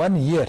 1 year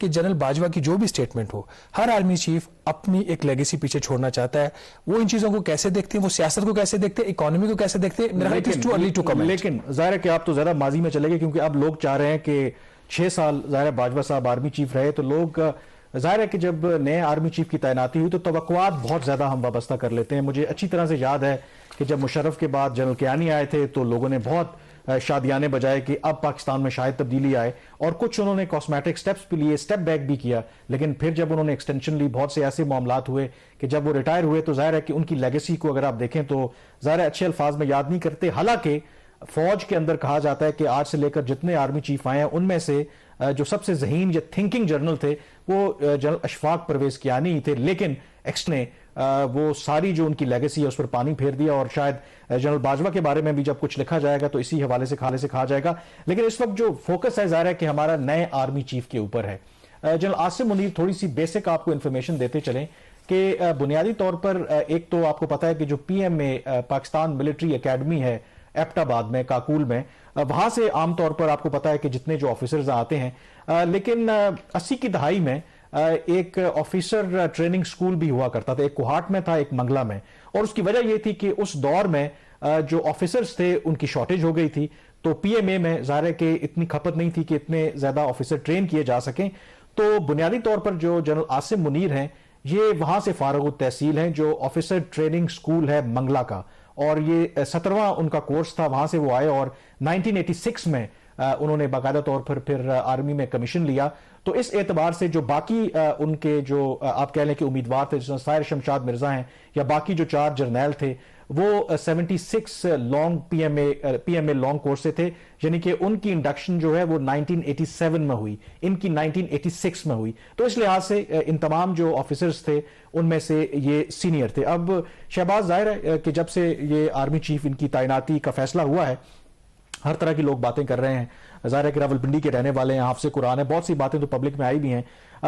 کہ general Bajwa کی جو بھی اسٹیٹمنٹ ہو, ہر آرمی چیف اپنی ایک لیگیسی پیچھے چھوڑنا چاہتا ہے. وہ ان چیزوں کو کیسے دیکھتے ہیں, وہ سیاست کو کیسے دیکھتے ہیں, اکانومی کو کیسے دیکھتے ہیں, میرا خیال ٹو ارلی ٹو کمنٹ. لیکن ظاہر ہے کہ آپ تو زیادہ ماضی میں چلے گئے, کیونکہ اب لوگ چاہ رہے ہیں کہ 6 سال ظاہر باجوہ صاحب آرمی چیف رہے, تو لوگ ظاہر ہے کہ جب نئے آرمی چیف کی تعیناتی ہوئی تو توقعات بہت زیادہ ہم وابستہ کر لیتے ہیں. مجھے اچھی طرح سے یاد ہے کہ جب مشرف کے بعد جنرل کیانی آئے تھے تو لوگوں نے بہت شادیانے بجائے کہ اب پاکستان میں شاید تبدیلی آئے, اور کچھ انہوں نے کاسمیٹک سٹیپس بھی لیے, سٹیپ بیک بھی کیا, لیکن پھر جب انہوں نے ایکسٹینشن لی, بہت سے ایسے معاملات ہوئے کہ جب وہ ریٹائر ہوئے تو ظاہر ہے کہ ان کی لیگیسی کو اگر آپ دیکھیں تو ظاہر ہے اچھے الفاظ میں یاد نہیں کرتے. حالانکہ فوج کے اندر کہا جاتا ہے کہ آج سے لے کر جتنے آرمی چیف آئے ہیں ان میں سے جو سب سے ذہین یا تھنکنگ جنرل تھے وہ جنرل اشفاق پرویز کیانی ہی تھے, لیکن ایکس نے وہ ساری جو ان کی لیگیسی ہے اس پر پانی پھیر دیا, اور شاید جنرل باجوہ کے بارے میں بھی جب کچھ لکھا جائے گا تو اسی حوالے سے کھا جائے گا. لیکن اس وقت جو فوکس ہے ظاہر ہے کہ ہمارا نئے آرمی چیف کے اوپر ہے. جنرل عاصم منیر, تھوڑی سی بیسک آپ کو انفارمیشن دیتے چلیں کہ بنیادی طور پر ایک تو آپ کو پتا ہے کہ جو پی ایم اے پاکستان ملٹری اکیڈمی ہے ایبٹ آباد میں, کاکول میں, وہاں سے عام طور پر آپ کو پتا ہے کہ جتنے جو آفیسرز آتے ہیں, لیکن 80 کی دہائی میں ایک آفیسر ٹریننگ سکول بھی ہوا کرتا تھا, ایک کوہاٹ میں تھا, ایک منگلا میں, اور اس کی وجہ یہ تھی کہ اس دور میں جو آفیسرز تھے ان کی شارٹیج ہو گئی تھی, تو پی ایم اے میں ظاہر ہے کہ اتنی کھپت نہیں تھی کہ اتنے زیادہ آفیسر ٹرین کیے جا سکیں. تو بنیادی طور پر جو جنرل عاصم منیر ہیں یہ وہاں سے فارغ التحصیل ہیں, جو آفیسر ٹریننگ سکول ہے منگلا کا, اور یہ 17واں ان کا کورس تھا, وہاں سے وہ آئے اور 1986 میں انہوں نے باقاعدہ طور پر پھر آرمی میں کمیشن لیا. تو اس اعتبار سے جو باقی ان کے جو آپ کہہ لیں کہ امیدوار تھے, جس طاہر شمشاد مرزا ہیں یا باقی جو 4 جرنیل تھے, وہ 76 long P M A long course سے تھے, یعنی کہ ان کی انڈکشن جو ہے وہ 1987 میں ہوئی, ان کی 1986 میں ہوئی. تو اس لحاظ سے ان تمام جو آفیسرز تھے ان میں سے یہ سینئر تھے. اب شہباز, ظاہر ہے کہ جب سے یہ آرمی چیف ان کی تعیناتی کا فیصلہ ہوا ہے, ہر طرح کی لوگ باتیں کر رہے ہیں. ظاہر ہے کہ راولپنڈی کے رہنے والے ہیں, حافظ قرآن ہے, بہت سی باتیں تو پبلک میں آئی بھی ہیں,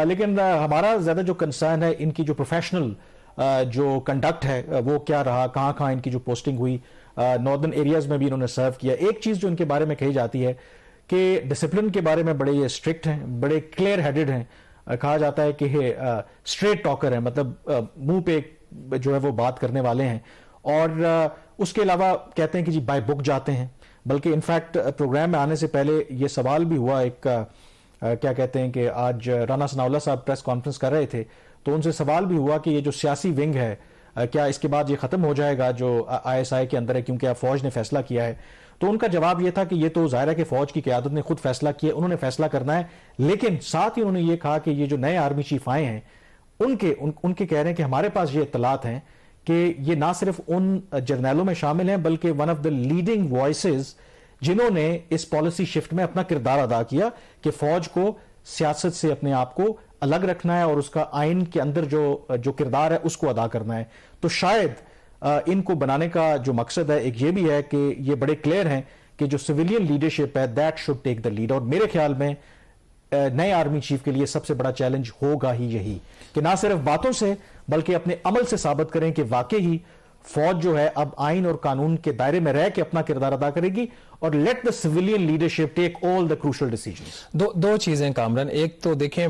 لیکن ہمارا زیادہ جو کنسرن ہے ان کی جو پروفیشنل جو کنڈکٹ ہے وہ کیا رہا, کہاں کہاں ان کی جو پوسٹنگ ہوئی, ناردرن ایریاز میں بھی انہوں نے سرو کیا. ایک چیز جو ان کے بارے میں کہی جاتی ہے کہ ڈسپلن کے بارے میں بڑے یہ اسٹرکٹ ہیں, بڑے کلیئر ہیڈڈ ہیں, کہا جاتا ہے کہ یہ اسٹریٹ ٹاکر ہیں, مطلب منہ پہ جو ہے وہ بات کرنے والے ہیں, اور اس کے علاوہ کہتے ہیں کہ جی بائی بک جاتے ہیں. بلکہ انفیکٹ پروگرام میں آنے سے پہلے یہ سوال بھی ہوا, ایک کیا کہتے ہیں کہ آج رانا ثناء اللہ صاحب پریس کانفرنس کر رہے تھے تو ان سے سوال بھی ہوا کہ یہ جو سیاسی ونگ ہے کیا اس کے بعد یہ ختم ہو جائے گا جو آئی ایس آئی کے اندر ہے, کیونکہ اب فوج نے فیصلہ کیا ہے. تو ان کا جواب یہ تھا کہ یہ تو ظاہر ہے کہ فوج کی قیادت نے خود فیصلہ کیا, انہوں نے فیصلہ کرنا ہے, لیکن ساتھ ہی انہوں نے یہ کہا کہ یہ جو نئے آرمی چیف آئے ہیں ان کے کہہ رہے ہیں کہ ہمارے پاس یہ اطلاعات ہیں کہ یہ نہ صرف ان جرنیلوں میں شامل ہیں بلکہ one of the leading voices جنہوں نے اس پالیسی شفٹ میں اپنا کردار ادا کیا کہ فوج کو سیاست سے اپنے آپ کو الگ رکھنا ہے اور اس کا آئین کے اندر جو کردار ہے اس کو ادا کرنا ہے. تو شاید ان کو بنانے کا جو مقصد ہے ایک یہ بھی ہے کہ یہ بڑے کلیئر ہیں کہ جو سویلین لیڈرشپ ہے that should take the lead, اور میرے خیال میں نئے آرمی چیف کے لیے سب سے بڑا چیلنج ہوگا ہی یہی کہ نہ صرف باتوں سے بلکہ اپنے عمل سے ثابت کریں کہ واقعی فوج جو ہے اب آئین اور قانون کے دائرے میں رہ کے اپنا کردار ادا کرے گی, اور let the civilian leadership take all the crucial decisions. دو چیزیں کامران, ایک تو دیکھیں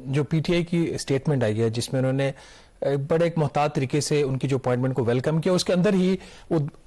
جو پی ٹی آئی کی اسٹیٹمنٹ آئی ہے جس میں انہوں نے بڑے ایک محتاط طریقے سے ان کی جو اپوائنٹمنٹ کو ویلکم کیا, اس کے اندر ہی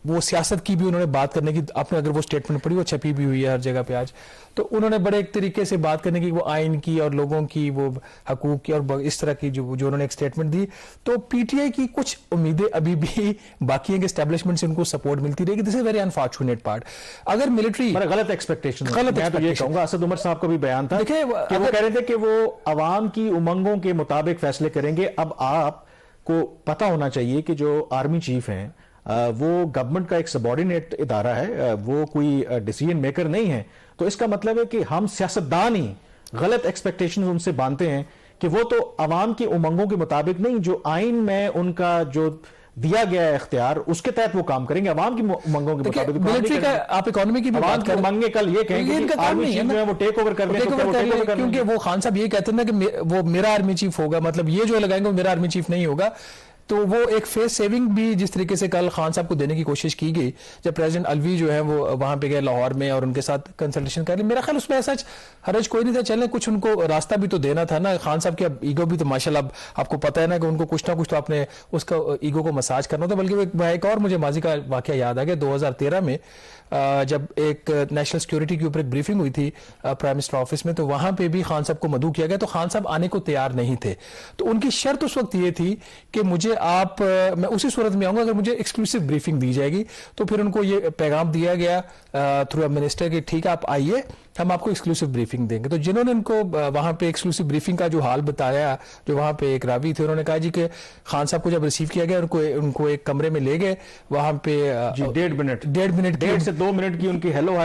وہ سیاست کی بھی انہوں نے بات کرنے کی, آپ نے اگر وہ اسٹیٹمنٹ پڑھی وہ چھپی بھی ہوئی ہے ہر جگہ پہ آج, تو انہوں نے بڑے ایک طریقے سے بات کرنے کی وہ آئین کی اور لوگوں کی وہ حقوق کی اور اس طرح کی جو انہوں نے ایک اسٹیٹمنٹ دی. تو پی ٹی آئی کی کچھ امیدیں ابھی بھی باقی ہیں کہ اسٹیبلشمنٹ سے ان کو سپورٹ ملتی رہے گی. دس از ویری انفارچونیٹ پارٹ. اگر ملٹری غلط ایکسپیکٹیشن, میں تو یہ کہوں گا اسد عمر صاحب کا بھی بیان تھا کہ وہ کہہ رہے تھے کہ وہ عوام کی امنگوں کے مطابق فیصلے کریں گے. اب آپ کو پتا ہونا چاہیے کہ جو آرمی چیف ہیں وہ گورنمنٹ کا ایک سبارڈینیٹ ادارہ ہے, وہ کوئی ڈیسیژن میکر نہیں ہے. تو اس کا مطلب ہے کہ ہم سیاستدان ہی غلط ایکسپیکٹیشنز ان سے باندھتے ہیں کہ وہ تو عوام کی امنگوں کے مطابق نہیں, جو آئین میں ان کا جو دیا گیا ہے اختیار اس کے تحت وہ کام کریں گے, عوام کی امنگوں کے مطابق. ملٹری کا آپ اکانومی کی بھی بات کریں, امنگیں کل یہ کہیں کہ آرمی چیف جو ہے وہ ٹیک اوور کر لیں, کیونکہ وہ خان صاحب یہ کہتے ہیں نا کہ وہ میرا آرمی چیف ہوگا, مطلب یہ جو لگائیں گے وہ میرا آرمی چیف نہیں ہوگا. تو وہ ایک فیس سیونگ بھی جس طریقے سے کل خان صاحب کو دینے کی کوشش کی گئی جب پریزیڈنٹ الوی جو ہے وہ وہاں پہ گئے لاہور میں اور ان کے ساتھ کنسلٹیشن کر لی, میرا خیال اس میں ایسا حرج کوئی نہیں تھا, چلیں کچھ ان کو راستہ بھی تو دینا تھا نا. خان صاحب کے اب ایگو بھی تو ماشاءاللہ اب آپ کو پتہ ہے نا کہ ان کو کچھ نہ کچھ تو اپنے اس کا ایگو کو مساج کرنا تھا. بلکہ ایک اور مجھے ماضی کا واقعہ یاد آ گیا, 2013 میں جب ایک نیشنل سیکیورٹی کے اوپر ایک بریفنگ ہوئی تھی پرائم منسٹر آفس میں, تو وہاں پہ بھی خان صاحب کو مدعو کیا گیا, تو خان صاحب آنے کو تیار نہیں تھے. تو ان کی شرط اس وقت یہ تھی کہ مجھے آپ, میں اسی صورت میں آؤں گا اگر مجھے ایکسکلوسیو بریفنگ دی جائے گی. تو پھر ان کو یہ پیغام دیا گیا تھرو منسٹر کہ ٹھیک ہے آپ آئیے, ہم آپ کو ایکسکلوسیو بریفنگ دیں گے. تو جنہوں نے ان کو وہاں پہ ایکسکلوسیو بریفنگ کا جو حال بتایا, جو وہاں پہ ایک راوی تھے, انہوں نے کہا جی کہ خان صاحب کو جب ریسیو کیا گیا ان کو ایک کمرے میں لے گئے, وہاں پہ 1.5 سے 2 منٹ کی ان کی ہیلو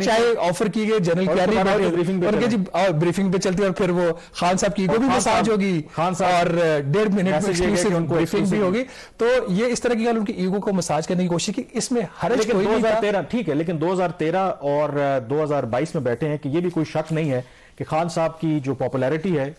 چائے آفر کی گئی جنرل پیاری جی بریفنگ پہ چلتی, اور پھر وہ خان صاحب کی ایگو بھی مساج ہوگی اور 1.5 منٹ میں ایکسکلوسیو بریفنگ بھی ہوگی. تو یہ اس طرح کی ان کی ایگو کو مساج کرنے کی کوشش کی, اس میں حرج کوئی نہیں تھا. 2013 ٹھیک ہے, لیکن 2013 اور 2022 میں بیٹھے ہیں کہ یہ بھی کوئی شک نہیں ہے کہ خان صاحب کی جو پاپولیرٹی ہے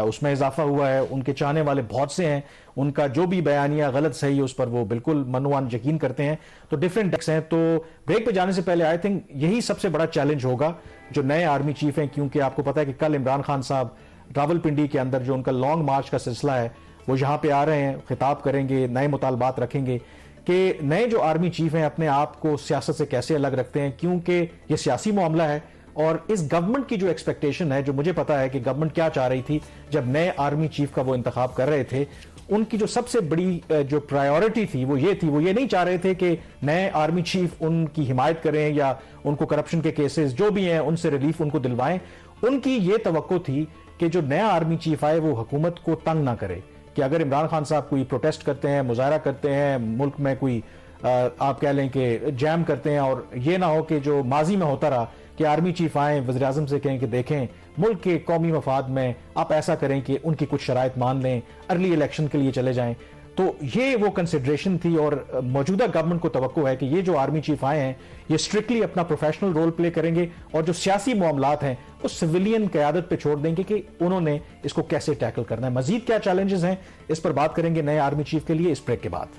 اس میں اضافہ ہوا ہے. ان کے چاہنے والے بہت سے ہیں, ان کا جو بھی بیانیہ غلط صحیح ہے اس پر وہ بالکل منوان یقین کرتے ہیں. تو ڈیفرنٹ ڈیکس ہیں. تو بریک پہ جانے سے پہلے آئی تھنک یہی سب سے بڑا چیلنج ہوگا جو نئے آرمی چیف ہیں, کیونکہ آپ کو پتا ہے کہ کل عمران خان صاحب راولپنڈی کے اندر جو ان کا لانگ مارچ کا سلسلہ ہے وہ یہاں پہ آ رہے ہیں, خطاب کریں گے, نئے مطالبات رکھیں گے کہ نئے جو آرمی چیف ہیں اپنے آپ کو سیاست سے کیسے الگ رکھتے ہیں, کیونکہ یہ سیاسی معاملہ ہے. اور اس گورنمنٹ کی جو ایکسپیکٹیشن ہے, جو مجھے پتا ہے کہ گورنمنٹ کیا چاہ رہی تھی جب نئے آرمی چیف کا وہ انتخاب کر رہے تھے, ان کی جو سب سے بڑی جو پرائیورٹی تھی وہ یہ تھی, وہ یہ نہیں چاہ رہے تھے کہ نئے آرمی چیف ان کی حمایت کریں یا ان کو کرپشن کے کیسز جو بھی ہیں ان سے ریلیف ان کو دلوائیں. ان کی یہ توقع تھی کہ جو نیا آرمی چیف آئے وہ حکومت کو تنگ نہ کرے, کہ اگر عمران خان صاحب کوئی پروٹیسٹ کرتے ہیں, مظاہرہ کرتے ہیں, ملک میں کوئی آپ کہہ لیں کہ جیم کرتے ہیں, اور یہ نہ ہو کہ جو ماضی میں ہوتا رہا کہ آرمی چیف آئیں وزیر اعظم سے کہیں کہ دیکھیں ملک کے قومی مفاد میں آپ ایسا کریں کہ ان کی کچھ شرائط مان لیں, ارلی الیکشن کے لیے چلے جائیں. تو یہ وہ کنسیڈریشن تھی, اور موجودہ گورنمنٹ کو توقع ہے کہ یہ جو آرمی چیف آئے ہیں یہ اسٹرکٹلی اپنا پروفیشنل رول پلے کریں گے, اور جو سیاسی معاملات ہیں وہ سویلین قیادت پہ چھوڑ دیں گے کہ انہوں نے اس کو کیسے ٹیکل کرنا ہے. مزید کیا چیلنجز ہیں اس پر بات کریں گے نئے آرمی چیف کے لیے اس بریک کے بعد.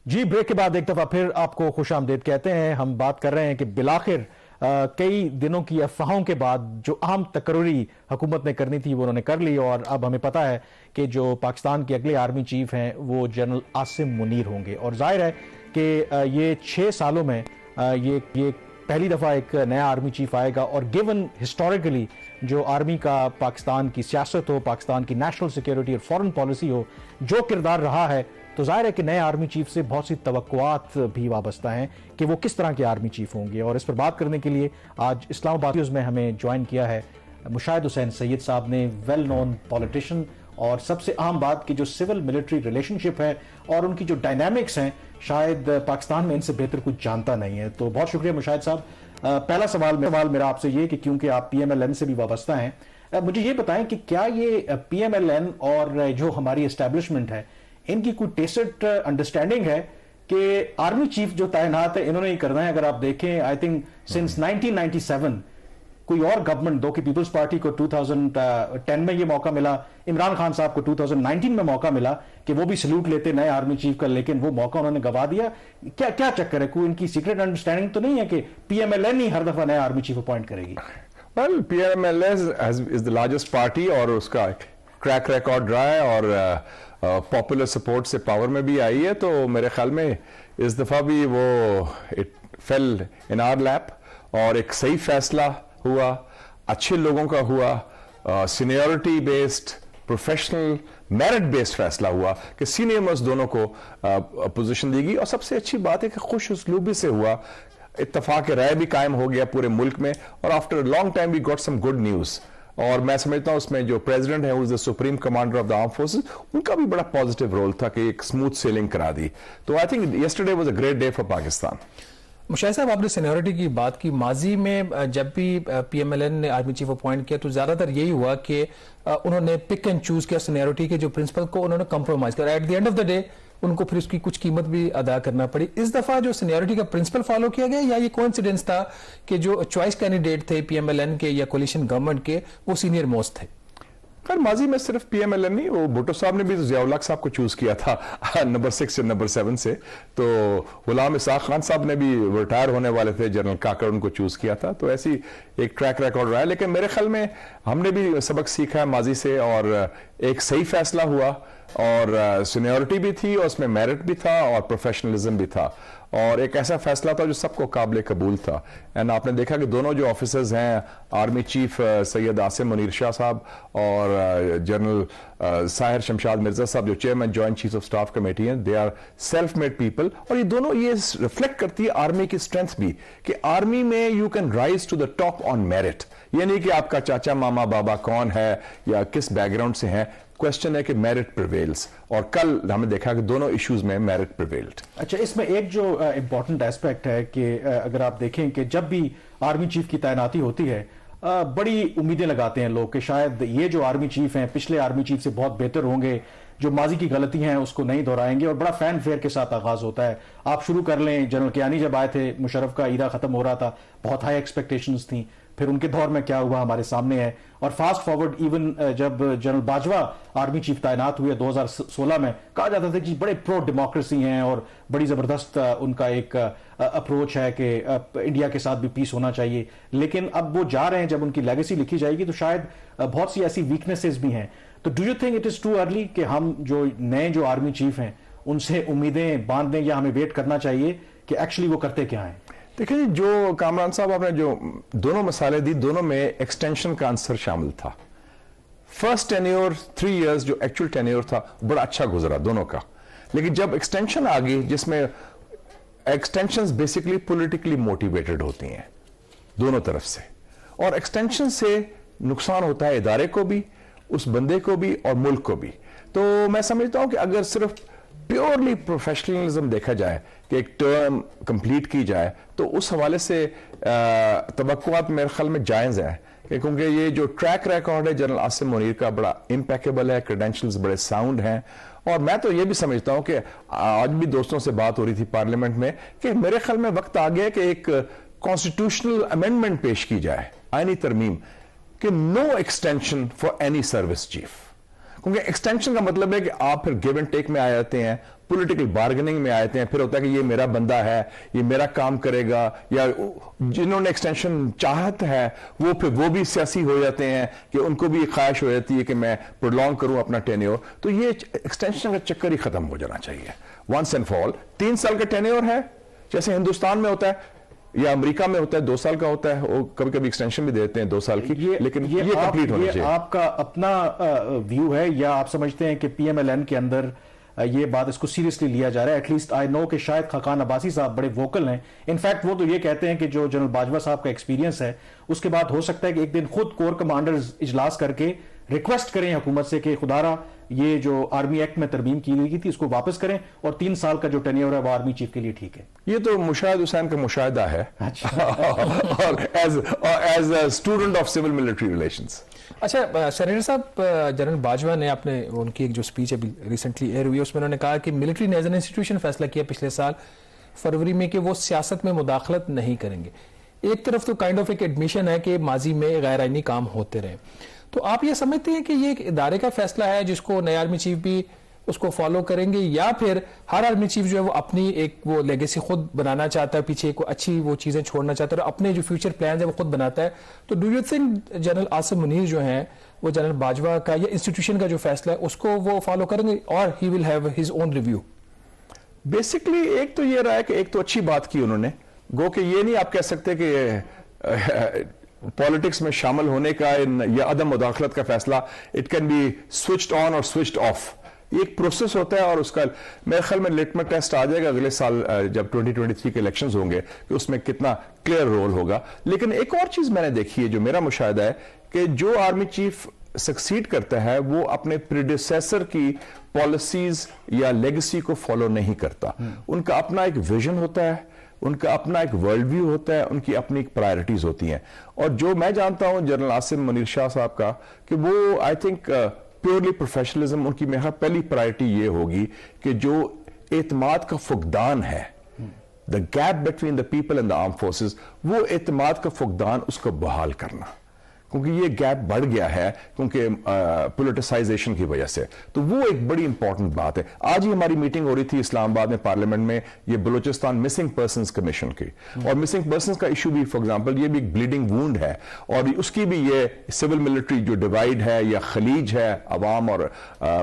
جی بریک کے بعد ایک دفعہ پھر آپ کو خوش آمدید کہتے ہیں. ہم بات کر رہے ہیں کہ بالآخر کئی دنوں کی افواہوں کے بعد جو اہم تقرری حکومت نے کرنی تھی وہ انہوں نے کر لی, اور اب ہمیں پتا ہے کہ جو پاکستان کے اگلے آرمی چیف ہیں وہ جنرل عاصم منیر ہوں گے. اور ظاہر ہے کہ یہ 6 سالوں میں یہ پہلی دفعہ ایک نیا آرمی چیف آئے گا, اور گیون ہسٹوریکلی جو آرمی کا پاکستان کی سیاست ہو, پاکستان کی نیشنل سیکیورٹی اور فورن پالیسی ہو, جو کردار رہا ہے, تو ظاہر ہے کہ نئے آرمی چیف سے بہت سی توقعات بھی وابستہ ہیں کہ وہ کس طرح کے آرمی چیف ہوں گے. اور اس پر بات کرنے کے لیے آج اسلام آباد میں ہمیں جوائن کیا ہے مشاہد حسین سید صاحب نے, ویل نون پولیٹیشین, اور سب سے اہم بات کی جو سول ملٹری ریلیشن شپ ہے اور ان کی جو ڈائنامکس ہیں شاید پاکستان میں ان سے بہتر کچھ جانتا نہیں ہے. تو بہت شکریہ مشاہد صاحب. پہلا سوال میرا آپ سے یہ کہ کیونکہ آپ پی ایم ایل این سے بھی وابستہ ہیں, مجھے یہ بتائیں کہ کیا یہ پی ایم ایل این اور جو ہماری اسٹیبلشمنٹ ہے ان کی کوئی ٹیسٹ انڈرسٹینڈنگ ہے کہ آرمی چیف جو تعینات ہے انہوں نے ہی کرنا ہے. اگر آپ دیکھیں آئی تھنک سنس 1997 کوئی اور گورنمنٹ, دو کہ پیپلز پارٹی کو 2010 میں یہ موقع ملا, عمران خان صاحب کو 2019 میں موقع ملا کہ وہ بھی سلوٹ لیتے نئے آرمی چیف کا, لیکن وہ موقع انہوں نے گوا دیا. کیا چکر ہے, کوئی ان کی سیکرٹ انڈرسٹینڈنگ تو نہیں ہے کہ پی ایم ایل این ہی ہر دفعہ نیا آرمی چیف اپوائنٹ کرے گی؟ Well P M L N is the largest party اور اس کا ٹریک ریکارڈ رہا ہے اور پاپولر سپورٹ سے پاور میں بھی آئی ہے. تو میرے خیال میں اس دفعہ بھی وہ اٹ فیل ان آر لیپ, اور ایک صحیح فیصلہ ہوا, اچھے لوگوں کا ہوا, seniority based professional merit based فیصلہ ہوا کہ سینئر موسٹ دونوں کو پوزیشن دی گئی. اور سب سے اچھی بات ہے کہ خوش اسلوبی سے ہوا, اتفاق رائے بھی قائم ہو گیا پورے ملک میں, اور after long time we got some good news. اور میں سمجھتا ہوں اس میں جو پریزیڈنٹ ہے the supreme commander of the armed forces, ان کا بھی بڑا پازیٹیو رول تھا کہ ایک اسموتھ سیلنگ کرا دی. تو I think yesterday was a great day for Pakistan. Mushahid صاحب آپ نے سینیورٹی کی بات کی. ماضی میں جب بھی پی ایم ایل این نے آرمی چیف اپوائنٹ کیا تو زیادہ تر یہی ہوا کہ انہوں نے پک اینڈ چوز کیا سینیورٹی کے جو پرنسپل کو انہوں نے کمپرومائز کیا. At the end of the day ان کو پھر اس کی کچھ قیمت بھی ادا کرنا پڑی. اس دفعہ جو سینیورٹی کا پرنسپل فالو کیا گیا یا یہ کوئنسیڈنس تھا کہ جو چوائس کینڈیڈیٹ تھے پی ایم ایل این کے یا کولیشن گورنمنٹ کے وہ سینئر موسٹ تھے؟ خیر ماضی میں صرف پی ایم ایل این نہیں, وہ بھٹو صاحب نے بھی ضیاء الحق صاحب کو چوز کیا تھا نمبر 6 یا نمبر 7 سے, تو غلام اسحاق خان صاحب نے بھی ریٹائر ہونے والے تھے, جنرل کاکڑ ان کو چوز کیا تھا. تو ایسی ایک ٹریک ریکارڈ رہا ہے, لیکن میرے خیال میں ہم نے بھی سبق سیکھا ہے ماضی سے, اور ایک صحیح فیصلہ ہوا, اور سینیورٹی بھی تھی اور اس میں میرٹ بھی تھا اور پروفیشنلزم بھی تھا, اور ایک ایسا فیصلہ تھا جو سب کو قابل قبول تھا. اینڈ آپ نے دیکھا کہ دونوں جو آفیسرز ہیں, آرمی چیف سید عاصم منیر شاہ صاحب اور جنرل ساحر شمشاد مرزا صاحب جو chairman joint chief of staff committee ہیں, they are self made people, اور یہ دونوں یہ ریفلیکٹ کرتی ہے آرمی کی اسٹرینتھ بھی کہ آرمی میں you can rise to the top on merit. یہ نہیں کہ آپ کا چاچا ماما بابا کون ہے یا کس بیک گراؤنڈ سے ہیں, کوشچن ہے کہ میرٹ پریویلز, اور کل ہم نے دیکھا کہ دونوں ایشوز میں میرٹ پریویلڈ. اچھا, اس میں ایک جو امپورٹنٹ ایسپیکٹ ہے کہ اگر آپ دیکھیں کہ جب بھی آرمی چیف کی تعیناتی ہوتی ہے بڑی امیدیں لگاتے ہیں لوگ کہ شاید یہ جو آرمی چیف ہیں پچھلے آرمی چیف سے بہت بہتر ہوں گے, جو ماضی کی غلطی ہیں اس کو نہیں دہرائیں گے, اور بڑا فین فیئر کے ساتھ آغاز ہوتا ہے. آپ شروع کر لیں, جنرل کیانی جب آئے تھے, مشرف کا ایرا ختم ہو رہا تھا, بہت ہائی ایکسپیکٹیشنز تھیں, پھر ان کے دور میں کیا ہوا ہمارے سامنے ہے, اور فاسٹ فارورڈ ایون جب جنرل باجوہ آرمی چیف تعینات ہوئے 2016 میں, کہا جاتا تھا کہ بڑے پرو ڈیموکریسی ہیں اور بڑی زبردست ان کا ایک اپروچ ہے کہ انڈیا کے ساتھ بھی پیس ہونا چاہیے. لیکن اب وہ جا رہے ہیں, جب ان کی لیگیسی لکھی جائے گی تو شاید بہت سی ایسی ویکنیسز بھی ہیں. تو do you think it is too early کہ ہم جو نئے جو آرمی چیف ہیں ان سے امیدیں باندھ دیں, یا ہمیں ویٹ کرنا چاہیے کہ ایکچولی وہ کرتے کیا ہیں؟ دیکھیں جی, جو کامران صاحب آپ نے جو دونوں مسئلے دی, دونوں میں ایکسٹینشن کا عنصر شامل تھا. فرسٹ ٹینیور 3 ایئرز جو ایکچوئل ٹینیور تھا بڑا اچھا گزرا دونوں کا, لیکن جب ایکسٹینشن آ گئی, جس میں ایکسٹینشنز بیسیکلی پولیٹیکلی موٹیویٹڈ ہوتی ہیں دونوں طرف سے, اور ایکسٹینشن سے نقصان ہوتا ہے ادارے کو بھی, اس بندے کو بھی اور ملک کو بھی. تو میں سمجھتا ہوں کہ اگر صرف پیورلی پروفیشنلزم دیکھا جائے کہ ایک ٹرم کمپلیٹ کی جائے تو اس حوالے سے توقعات میرے خیال میں جائز ہیں, کیونکہ یہ جو ٹریک ریکارڈ ہے جنرل عاصم منیر کا بڑا امپیکیبل ہے, کریڈینشلز بڑے ساؤنڈ ہیں. اور میں تو یہ بھی سمجھتا ہوں کہ آج بھی دوستوں سے بات ہو رہی تھی پارلیمنٹ میں کہ میرے خیال میں وقت آ گیا کہ ایک کانسٹیٹیوشنل امینڈمنٹ پیش کی جائے, آئینی ترمیم, کہ no extension for any service chief. کیونکہ ایکسٹینشن کا مطلب ہے کہ آپ پھر گیو اینڈ ٹیک میں آ جاتے ہیں, پولیٹیکل بارگننگ میں آتے ہیں, پھر ہوتا ہے کہ یہ میرا بندہ ہے, یہ میرا کام کرے گا, یا جنہوں نے ایکسٹینشن چاہت ہے وہ پھر وہ بھی سیاسی ہو جاتے ہیں کہ ان کو بھی خواہش ہو جاتی ہے کہ میں پرولونگ کروں اپنا ٹینیور. تو یہ ایکسٹینشن کا چکر ہی ختم ہو جانا چاہیے ونس اینڈ فار آل. 3 سال کا ٹینیور ہے جیسے ہندوستان میں ہوتا ہے یا امریکہ میں ہوتا ہے, 2 سال کا ہوتا ہے, وہ کبھی کبھی ایکسٹینشن بھی دیتے ہیں 2 سال کی, لیکن یہ کمپلیٹ ہونا چاہیے. آپ کا اپنا ویو ہے یا آپ سمجھتے ہیں کہ پی ایم ایل این کے اندر یہ بات اس کو سیریسلی لیا جا رہا ہے؟ ایٹ لیسٹ آئی نو کہ شاید خاقان عباسی صاحب بڑے ووکل ہیں. انفیکٹ وہ تو یہ کہتے ہیں کہ جو جنرل باجوہ صاحب کا ایکسپیرینس ہے اس کے بعد ہو سکتا ہے کہ ایک دن خود کور کمانڈرز اجلاس کر کے ریکویسٹ کریں حکومت سے کہ خدارا یہ جو آرمی ایکٹ میں ترمیم کی گئی تھی اس کو واپس کریں, اور 3 سال کا جو ٹینیور ہے وہ آرمی چیف کے لیے ٹھیک ہے. یہ تو مشاہد حسین کا مشاہدہ ہے as a student of civil military relations. اچھا سینیٹر صاحب, جنرل باجوہ نے اپنے ان کی ایک جو اسپیچ ابھی ریسنٹلی ایئر ہوئی اس میں انہوں نے کہا کہ ملٹری نے ایز این انسٹیٹیوشن فیصلہ کیا پچھلے سال فروری میں کہ وہ سیاست میں مداخلت نہیں کریں گے. ایک طرف تو کائنڈ آف ایک ایڈمیشن ہے کہ ماضی میں غیر آئینی کام ہوتے رہے, تو آپ یہ سمجھتے ہیں کہ یہ ایک ادارے کا فیصلہ ہے جس کو نئے آرمی چیف بھی اس کو فالو کریں گے, یا پھر ہر آرمی چیف جو ہے وہ اپنی ایک وہ لیگیسی خود بنانا چاہتا ہے, پیچھے کو اچھی وہ چیزیں چھوڑنا چاہتا ہے اور اپنے جو فیوچر پلانز ہیں وہ خود بناتا ہے؟ تو do you think general Asim Munir جو ہیں وہ جنرل باجوہ کا یا انسٹیٹیوشن کا جو فیصلہ ہے اس کو وہ فالو کریں گے, اور he will have his own review? Basically ایک تو یہ رہا ہے کہ ایک تو اچھی بات کی انہوں نے, گو کہ یہ نہیں آپ کہہ سکتے کہ پالیٹکس میں شامل ہونے کا یا عدم مداخلت کا فیصلہ اٹ کین بی سوئچڈ آن اور سوئچڈ آف. یہ ایک پروسیس ہوتا ہے, اور اس کا میرے خیال میں لٹمس ٹیسٹ آ جائے گا اگلے سال جب 2023 کے الیکشنز ہوں گے کہ اس میں کتنا کلیئر رول ہوگا. لیکن ایک اور چیز میں نے دیکھی ہے جو میرا مشاہدہ ہے کہ جو آرمی چیف سکسیڈ کرتا ہے وہ اپنے پریڈیسیسر کی پالیسیز یا لیگیسی کو فالو نہیں کرتا. ان کا اپنا ایک ویژن ہوتا ہے, ان کا اپنا ایک ورلڈ ویو ہوتا ہے, ان کی اپنی ایک پرائرٹیز ہوتی ہیں. اور جو میں جانتا ہوں جنرل عاصم منیر شاہ صاحب کا, کہ وہ آئی تھنک پیورلی پروفیشنلزم, ان کی میرا پہلی پرائرٹی یہ ہوگی کہ جو اعتماد کا فقدان ہے, the gap between the people and the armed forces, وہ اعتماد کا فقدان اس کو بحال کرنا, کیونکہ یہ گیپ بڑھ گیا ہے کیونکہ پولیٹیسائزیشن کی وجہ سے. تو وہ ایک بڑی امپورٹنٹ بات ہے. آج ہی ہماری میٹنگ ہو رہی تھی اسلام آباد میں پارلیمنٹ میں, یہ بلوچستان مسنگ پرسنز کمیشن کی, اور مسنگ پرسنز کا ایشو بھی فار ایگزامپل یہ بھی ایک بلیڈنگ وونڈ ہے, اور اس کی بھی یہ سول ملٹری جو ڈیوائڈ ہے یا خلیج ہے عوام اور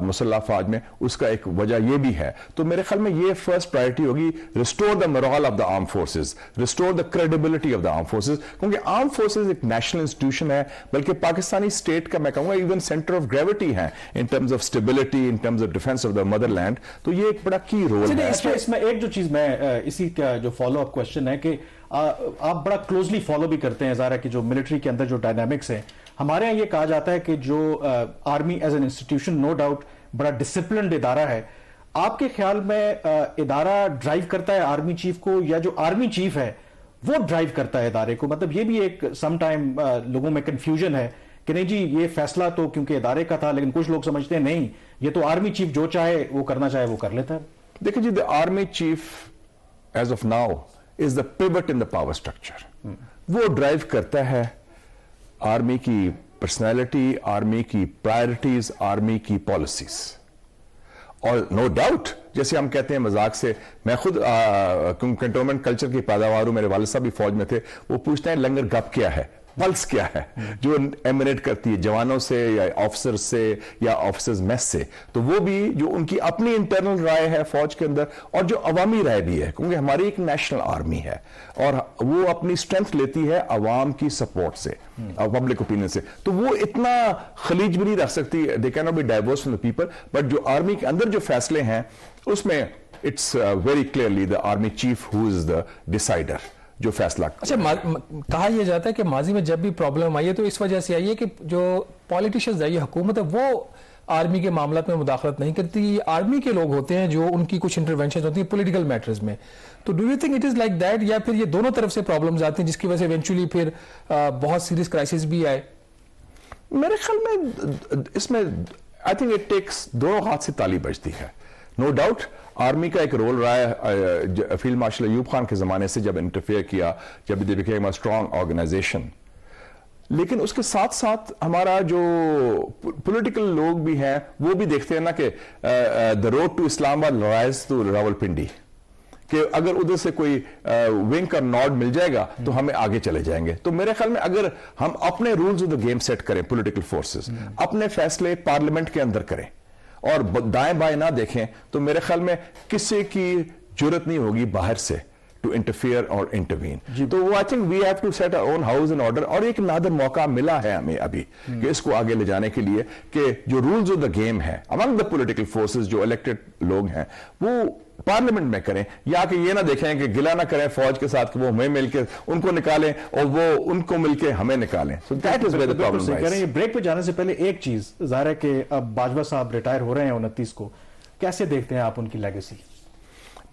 مسلح افواج میں, اس کا ایک وجہ یہ بھی ہے. تو میرے خیال میں یہ فرسٹ پرائرٹی ہوگی, restore the morale of the armed forces, restore the credibility of the armed forces, کیونکہ آرم فورسز ایک نیشنل انسٹیٹیوشن ہے, بلکہ پاکستانی اسٹیٹ کا میں کہوں گا ایون سینٹر آف گریوٹی ہے in terms of stability, in terms of defence of the motherland. تو یہ ایک بڑا کی رول ہے. اس میں ایک جو چیز میں اسی کا جو فالو اپ کوشچن ہے کہ آپ بڑا کلوزلی فالو بھی کرتے ہیں, ظاہر ہے کہ جو ملٹری کے اندر جو ڈائنامکس ہیں, ہمارے یہاں یہ کہا جاتا ہے کہ جو army as an institution no doubt بڑا ڈسپلنڈ ادارہ ہے. آپ کے خیال میں ادارہ ڈرائیو کرتا ہے آرمی چیف کو, یا جو آرمی چیف ہے وہ ڈرائیو کرتا ہے ادارے کو؟ مطلب یہ بھی ایک سم ٹائم لوگوں میں کنفیوژن ہے کہ نہیں جی یہ فیصلہ تو کیونکہ ادارے کا تھا, لیکن کچھ لوگ سمجھتے ہیں نہیں یہ تو آرمی چیف جو چاہے وہ کرنا چاہے وہ کر لیتا ہے. دیکھیں جی, the army chief as of now is the pivot in the power structure. وہ ڈرائیو کرتا ہے آرمی کی پرسنالٹی, آرمی کی پرائرٹیز, آرمی کی پالیسیز. اور نو ڈاؤٹ جیسے ہم کہتے ہیں مذاق سے, میں خود کنٹونمنٹ کلچر کی پیداوار ہوں, میرے والد صاحب بھی فوج میں تھے, وہ پوچھتے ہیں لنگر گپ کیا ہے, پلس کیا ہے, جو ایمنیٹ کرتی ہے جوانوں سے یا آفیسر سے یا آفیسرز میس سے. تو وہ بھی جو ان کی اپنی انٹرنل رائے ہے فوج کے اندر, اور جو عوامی رائے بھی ہے, کیونکہ ہماری ایک نیشنل آرمی ہے اور وہ اپنی اسٹرینتھ لیتی ہے عوام کی سپورٹ سے, پبلک اوپینین سے. تو وہ اتنا خلیج بھی نہیں رکھ سکتی, they can not be divorce from the people. But جو آرمی کے اندر جو فیصلے ہیں اس میں it's very clearly the army chief who is the decider جو فیصلہ. اچھا, کہا یہ جاتا ہے کہ ماضی میں جب بھی پرابلم آئی ہے تو اس وجہ سے آئی ہے کہ جو پالیٹیشنز ہے, یہ حکومت ہے, وہ آرمی کے معاملات میں مداخلت نہیں کرتی. یہ آرمی کے لوگ ہوتے ہیں جو ان کی کچھ انٹروینشن ہوتی ہیں پولیٹیکل میٹرز میں. تو do you think it is like that, یا پھر یہ دونوں طرف سے پرابلمز آتی ہیں جس کی وجہ سے ایونچولی پھر بہت سیریس کرائسس بھی آئے؟ میرے خیال میں اس میں آئی تھنک اٹ ٹیکس, دونوں ہاتھ سے تالی بجتی ہے. نو ڈاؤٹ آرمی کا ایک رول رہا ہے فیلڈ مارشل ایوب خان کے زمانے سے, جب انٹرفیئر کیا, جب they became a strong organisation. لیکن اس کے ساتھ ساتھ ہمارا جو پولیٹیکل لوگ بھی ہیں وہ بھی دیکھتے ہیں نا کہ دا روڈ ٹو اسلام آباد رائز ٹو راولپنڈی, کہ اگر ادھر سے کوئی ونگ کا نوڈ مل جائے گا تو ہمیں آگے چلے جائیں گے. تو میرے خیال میں اگر ہم اپنے rules of the game set کریں, پولیٹیکل فورسز اپنے فیصلے پارلیمنٹ کے اندر کریں اور دائیں بائیں نہ دیکھیں, تو میرے خیال میں کسی کی جرت نہیں ہوگی باہر سے ٹو انٹرفیئر اور انٹروین. تو وہ I think we have to set our own house in order. اور ایک نادر موقع ملا ہے ہمیں ابھی کہ اس کو آگے لے جانے کے لیے, کہ جو رولز آف دا گیم ہے امنگ دا پولیٹیکل فورسز, جو الیکٹڈ لوگ ہیں, وہ پارلیمنٹ میں کریں, یا کہ یہ نہ دیکھیں کہ گلا نہ کریں فوج کے ساتھ کہ وہ ہمیں مل کے ان کو نکالیں اور وہ ان کو مل کے ہمیں نکالیں. So that is where the problem lies. یہ بریک پہ جانے سے پہلے ایک چیز, ظاہر ہے کہ اب باجوہ صاحب ریٹائر ہو رہے ہیں 29 کو, کیسے دیکھتے ہیں آپ ان کی لیگیسی؟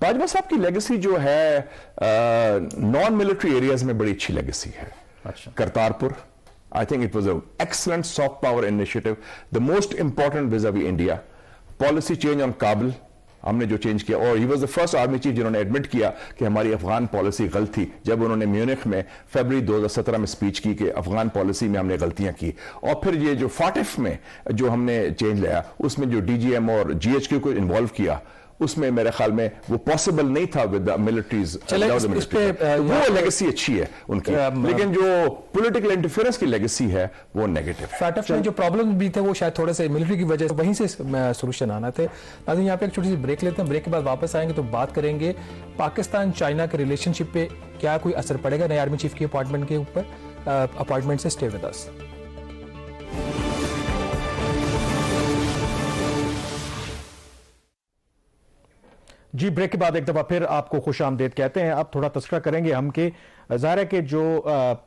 باجوہ صاحب کی لیگیسی جو ہے نان ملٹری ایریاز میں بڑی اچھی لیگیسی ہے. Kartarpur, I think it was an excellent soft power initiative, the most important vis-a-vis India. Policy change on Kabul, ہم نے جو چینج کیا, اور he was the first army chief جنہوں نے ایڈمٹ کیا کہ ہماری افغان پالیسی غلط تھی, جب انہوں نے میونخ میں فیبرری 2017 میں سپیچ کی کہ افغان پالیسی میں ہم نے غلطیاں کی. اور پھر یہ جو فاٹف میں جو ہم نے چینج لیا, اس میں جو ڈی جی ایم اور جی ایچ کیو کو انوالو کیا, اس میں میرے خیال میں وہ پاسبل نہیں تھا ود دا ملٹریز. وہ لیگیسی اچھی ہے ان کی, لیکن جو پولیٹیکل انٹرفیئرنس کی لیگیسی ہے وہ نیگیٹو. فیٹف میں جو پرابلم بھی تھے وہ شاید تھوڑے سے ملٹری کی وجہ سے وہیں سے سولوشن آنا تھے. ناظرین یہاں پہ ایک چھوٹی سی بریک لیتے ہیں, بریک کے بعد واپس آئیں گے تو بات کریں گے پاکستان چائنا کے ریلیشن شپ پہ کیا کوئی اثر پڑے گا نئے آرمی چیف کی اپوائنٹمنٹ کے اوپر. اپوائنٹمنٹ سے اسٹے ود اس. جی بریک کے بعد ایک دفعہ پھر آپ کو خوش آمدید کہتے ہیں. اب تھوڑا تذکرہ کریں گے ہم کہ ظاہر ہے کہ جو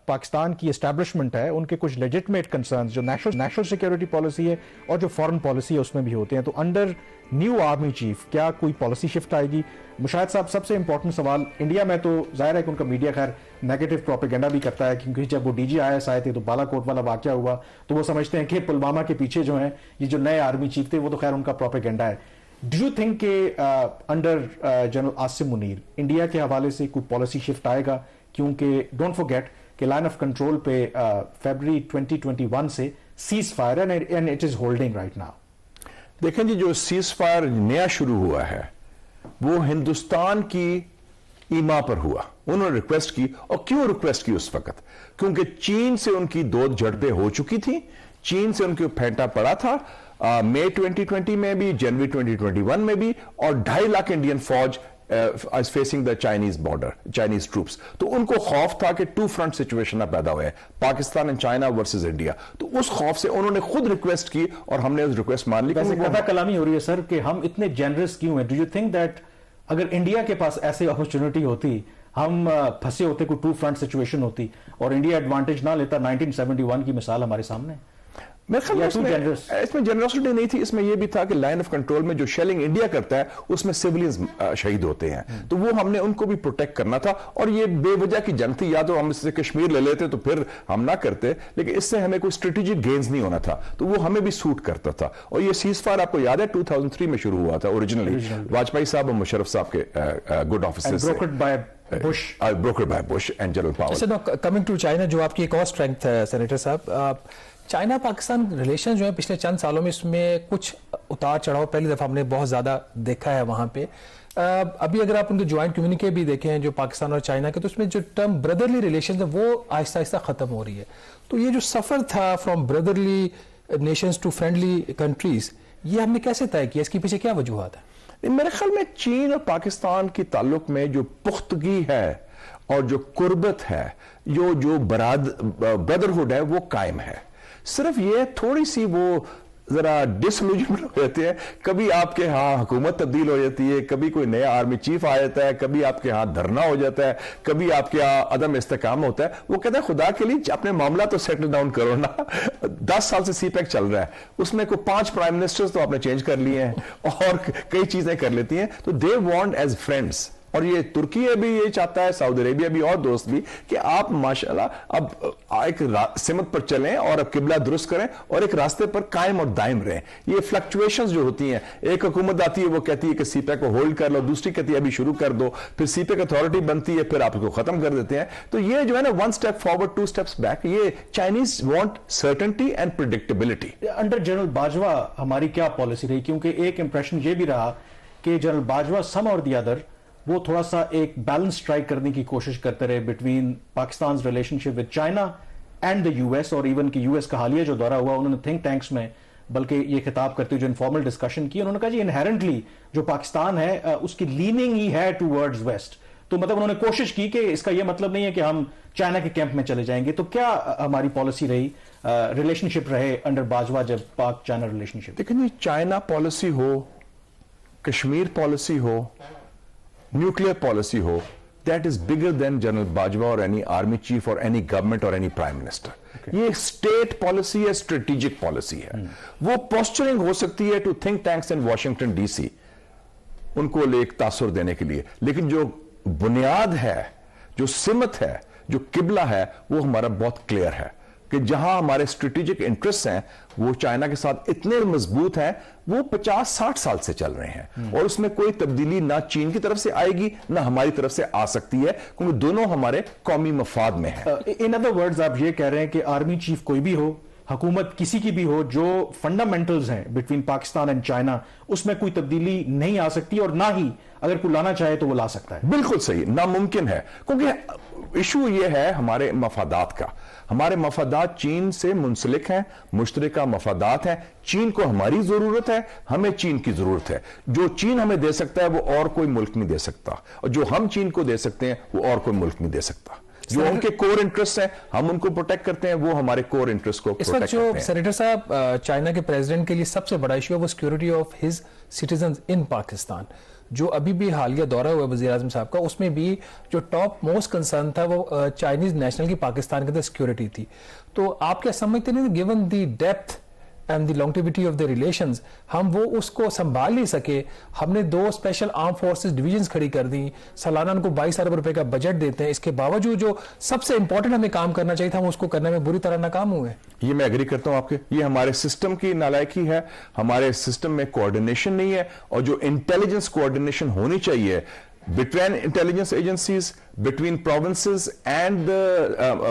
پاکستان کی اسٹیبلشمنٹ ہے ان کے کچھ لیجٹمیٹ کنسرنز جو نیشنل سیکیورٹی پالیسی ہے اور جو فارن پالیسی ہے اس میں بھی ہوتے ہیں. تو انڈر نیو آرمی چیف کیا کوئی پالیسی شفٹ آئے گی؟ مشاہد صاحب سب سے امپورٹنٹ سوال, انڈیا میں تو ظاہر ہے کہ ان کا میڈیا خیر نیگیٹو پروپیگنڈا بھی کرتا ہے کیونکہ جب وہ ڈی جی آئی ایس آئے تھے تو بالا کوٹ والا واقعہ ہوا تو وہ سمجھتے ہیں کہ پلوامہ کے پیچھے جو ہیں یہ جو نئے آرمی چیف تھے وہ تو خیر ان کا پروپیگنڈا ہے. ڈو یو تھنک کہ under general Asim Munir India کے حوالے سے کوئی پالیسی شفٹ آئے گا؟ کیونکہ ڈونٹ فورگیٹ کہ لائن آف کنٹرول پہ فیبرری 2021 سے سیز فائر ہے and it is holding right now. دیکھیں جی, جو سیز فائر نیا شروع ہوا ہے وہ ہندوستان کی ایما پر ہوا. انہوں نے ریکویسٹ کی, اور کیوں ریکویسٹ کی اس وقت؟ کیونکہ چین سے ان کی دو جھڑپیں ہو چکی تھیں, چین سے ان کو پھینٹا پڑا تھا مئی 2020 میں بھی, جنوری 2021 میں بھی, اور 2.5 لاکھ انڈین فوج is facing the Chinese border, Chinese troops. تو ان کو خوف تھا کہ 2 فرنٹ سچویشن پیدا ہوئے, Pakistan and China versus India. تو اس خوف سے انہوں نے خود ریکویسٹ کی اور ہم نے اس ریکویسٹ مان لی. ویسے قطع کلامی ہو رہی ہے سر کہ ہم اتنے جنرس کیوں ہیں؟ ڈو یو تھنک دیٹ اگر انڈیا کے پاس ایسی اپرچونٹی ہوتی, ہم پھنسے ہوتے, کوئی 2 فرنٹ سچویشن ہوتی اور انڈیا ایڈوانٹیج نہ لیتا؟ 1971 کی مثال ہمارے سامنے. میرے خیال میں اس میں جنرسٹی نہیں تھی, اس میں یہ بھی تھا کہ لائن آف کنٹرول میں جو شیلنگ انڈیا کرتا ہے اس میں سیولینز شہید ہوتے ہیں, تو وہ ہم نے ان کو بھی پروٹیکٹ کرنا تھا. اور یہ بے وجہ کی جنگ تھی, یا تو ہم اس سے کشمیر لے لیتے تو پھر ہم نہ کرتے, لیکن اس سے ہمیں کوئی اسٹریٹجک گینز نہیں ہونا تھا, تو وہ ہمیں بھی سوٹ کرتا تھا. اور یہ سیز فائر آپ کو یاد ہے 2003 میں شروع ہوا تھا اوریجنلی, واجپئی صاحب اور مشرف صاحب کے گڈ آفیسرز سے, brokered by Bush and General Powell. Coming to China, جو آپ کی ایک اور اسٹرینتھ ہے سینیٹر صاحب, چائنا پاکستان ریلیشن جو ہے پچھلے چند سالوں میں اس میں کچھ اتار چڑھاؤ پہلی دفعہ ہم نے بہت زیادہ دیکھا ہے وہاں پہ. ابھی اگر آپ ان کے جوائنٹ کمیونیکے بھی دیکھیں جو پاکستان اور چائنا کے, تو اس میں جو ٹرم بردرلی ریلیشن ہے وہ آہستہ آہستہ ختم ہو رہی ہے. تو یہ جو سفر تھا from brotherly nations to friendly countries, یہ ہم نے کیسے طے کیا؟ اس کے پیچھے کیا وجوہات ہیں؟ میرے خیال میں چین اور پاکستان کی تعلق میں جو پختگی ہے اور جو قربت ہے, جو برادرہڈ ہے وہ قائم ہے. صرف یہ تھوڑی سی وہ ذرا ڈسلوجمنٹ ہو جاتے ہیں, کبھی آپ کے ہاں حکومت تبدیل ہو جاتی ہے, کبھی کوئی نیا آرمی چیف آ جاتا ہے, کبھی آپ کے ہاں دھرنا ہو جاتا ہے, کبھی آپ کے ہاں عدم استحکام ہوتا ہے. وہ کہتا ہے خدا کے لیے اپنے معاملہ تو سیٹل ڈاؤن کرو نا. 10 سال سے سی پیک چل رہا ہے, اس میں کوئی 5 پرائم منسٹرز تو آپ نے چینج کر لیے ہیں اور کئی چیزیں کر لیتی ہیں, تو دے وانٹ ایز فرینڈس. اور یہ ترکی بھی یہ چاہتا ہے, سعودی عربیہ بھی, اور دوست بھی, کہ آپ ماشاءاللہ اب ایک سمت پر چلیں اور اب قبلہ درست کریں اور ایک راستے پر قائم اور دائم رہیں. یہ فلکچویشنز جو ہوتی ہیں, ایک حکومت آتی ہے وہ کہتی ہے کہ سی پیک کو ہولڈ کر لو, دوسری کہتی ہے ابھی شروع کر دو, پھر سی پیک اتھارٹی بنتی ہے, پھر آپ کو ختم کر دیتے ہیں. تو یہ جو ہے نا 1 اسٹیپ فارورڈ 2 اسٹیپس بیک, یہ Chinese want certainty and predictability. Under general Bajwa ہماری کیا پالیسی رہی؟ کیونکہ ایک امپریشن یہ بھی رہا کہ جنرل باجوہ سم اور دی ادر وہ تھوڑا سا ایک بیلنس اسٹرائک کرنے کی کوشش کرتے رہے between Pakistan relation ship with China and the U S. اور ایون کہ یو ایس کا حالیہ جو دورہ ہوا انہوں نے تھنک ٹینکس میں بلکہ یہ خطاب کرتے ہوئے جو انفارمل ڈسکشن کی, انہوں نے کہا جی انہیرنٹلی جو پاکستان ہے اس کی لیننگ ہی ہے ٹوورڈز ویسٹ. تو مطلب انہوں نے کوشش کی کہ اس کا یہ مطلب نہیں ہے کہ ہم چائنا کے کیمپ میں چلے جائیں گے. تو کیا ہماری پالیسی رہی, ریلیشن شپ رہے انڈر باجوہ جب پاک چائنا ریلیشن شپ؟ دیکھیں جی, China policy who, Kashmir policy who, nuclear policy ho, that is bigger than General Bajwa or any army chief or any government or any prime minister. یہ state policy ہے, strategic policy ہے. وہ posturing ہو سکتی ہے to think tanks in Washington DC ان کو ایک تاثر دینے کے لیے, لیکن جو بنیاد ہے, جو سمت ہے, جو قبلہ ہے, وہ ہمارا بہت کلیئر ہے کہ جہاں ہمارے اسٹریٹجک انٹرسٹ ہیں وہ چائنا کے ساتھ اتنے مضبوط ہیں, وہ 50-60 سال سے چل رہے ہیں, اور اس میں کوئی تبدیلی نہ چین کی طرف سے آئے گی نہ ہماری طرف سے آ سکتی ہے, کیونکہ دونوں ہمارے قومی مفاد میں ہیں. ان ادر ورڈز آپ یہ کہہ رہے ہیں کہ آرمی چیف کوئی بھی ہو, حکومت کسی کی بھی ہو, جو فنڈامنٹلز ہیں بٹوین پاکستان اینڈ چائنا اس میں کوئی تبدیلی نہیں آ سکتی, اور نہ ہی اگر کوئی لانا چاہے تو وہ لا سکتا ہے. بالکل صحیح, ناممکن ہے, کیونکہ ایشو یہ ہے ہمارے مفادات کا. ہمارے مفادات چین سے منسلک ہیں, مشترکہ مفادات ہیں. چین کو ہماری ضرورت ہے, ہمیں چین کی ضرورت ہے. جو چین ہمیں دے سکتا ہے وہ اور کوئی ملک نہیں دے سکتا, اور جو ہم چین کو دے سکتے ہیں وہ اور کوئی ملک نہیں دے سکتا. جو ان کے کور انٹرسٹ ہیں ہم ان کو پروٹیکٹ کرتے ہیں, وہ ہمارے کور انٹرسٹ کو پروٹیکٹ کرتے ہیں. اس وقت جو سینیٹر صاحب چائنا کے پریزیڈنٹ کے لیے سب سے بڑا ایشو ہے وہ security of his citizens in Pakistan. جو ابھی بھی حالیہ دورہ ہوا وزیر اعظم صاحب کا, اس میں بھی جو ٹاپ موسٹ کنسرن تھا وہ چائنیز نیشنل کی پاکستان کے اندر سیکیورٹی تھی. تو آپ کیا سمجھتے نہیں given the depth and the longevity of the relations ہم وہ اس کو سنبھال نہیں سکے؟ ہم نے 2 اسپیشل آرم فورسز ڈویژنز کھڑی کر دی, سالانہ ان کو 22 ارب روپے کا بجٹ دیتے ہیں, اس کے باوجود جو سب سے امپورٹنٹ ہمیں کام کرنا چاہیے تھا ہم اس کو کرنے میں بری طرح ناکام ہوئے. یہ میں ایگری کرتا ہوں آپ کے, یہ ہمارے سسٹم کی نالائکی ہے, ہمارے سسٹم میں کوآرڈینیشن نہیں ہے, اور جو انٹیلیجنس کوآرڈینیشن ہونی چاہیے between intelligence agencies, between provinces and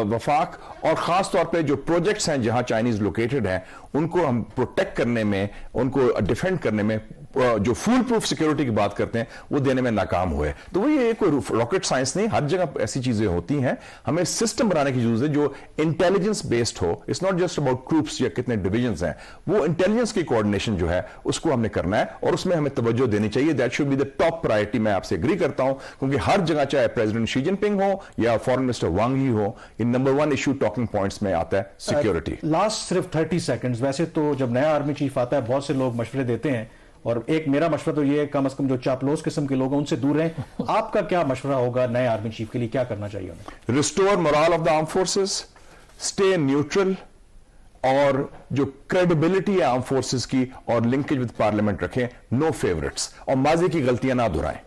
وفاق, اور خاص طور پہ جو پروجیکٹس ہیں جہاں چائنیز لوکیٹڈ ہیں ان کو ہم پروٹیکٹ کرنے میں, ان کو ڈیفینڈ کرنے میں, جو فول پروف سیکیورٹی کی بات کرتے ہیں وہ دینے میں ناکام ہوئے. تو وہ یہ کوئی راکٹ سائنس نہیں, ہر جگہ ایسی چیزیں ہوتی ہیں. ہمیں سسٹم بنانے کی ضرورت ہے جو انٹیلیجنس بیسڈ ہو. It's not just about troops یا کتنے ڈویژنز ہیں, وہ انٹیلیجنس کی کوآرڈینیشن جو ہے اس کو ہم نے کرنا ہے, اور اس میں ہمیں توجہ دینی چاہیے. That should be the top priority. میں آپ سے ایگری کرتا ہوں, کیونکہ ہر جگہ چاہے پریزیڈنٹ شی جن پنگ ہو یا فارن منسٹر وانگ ہی ہو, ان نمبر 1 ایشو ٹاکنگ پوائنٹس میں آتا ہے سیکیورٹی. لاسٹ صرف 30 سیکنڈز. ویسے تو جب نیا آرمی چیف آتا ہے بہت سے لوگ مشورے دیتے ہیں, اور ایک میرا مشورہ تو یہ ہے کم از کم جو چاپلوس قسم کے لوگ ہیں ان سے دور رہیں. آپ کا کیا مشورہ ہوگا نئے آرمی چیف کے لیے, کیا کرنا چاہیے انہیں؟ Restore morale of the armed forces, stay neutral, اور جو کریڈیبلٹی ہے آرم فورسز کی اور لنکیج ود پارلیمنٹ رکھیں, نو فیورٹس, اور ماضی کی غلطیاں نہ دہرائیں.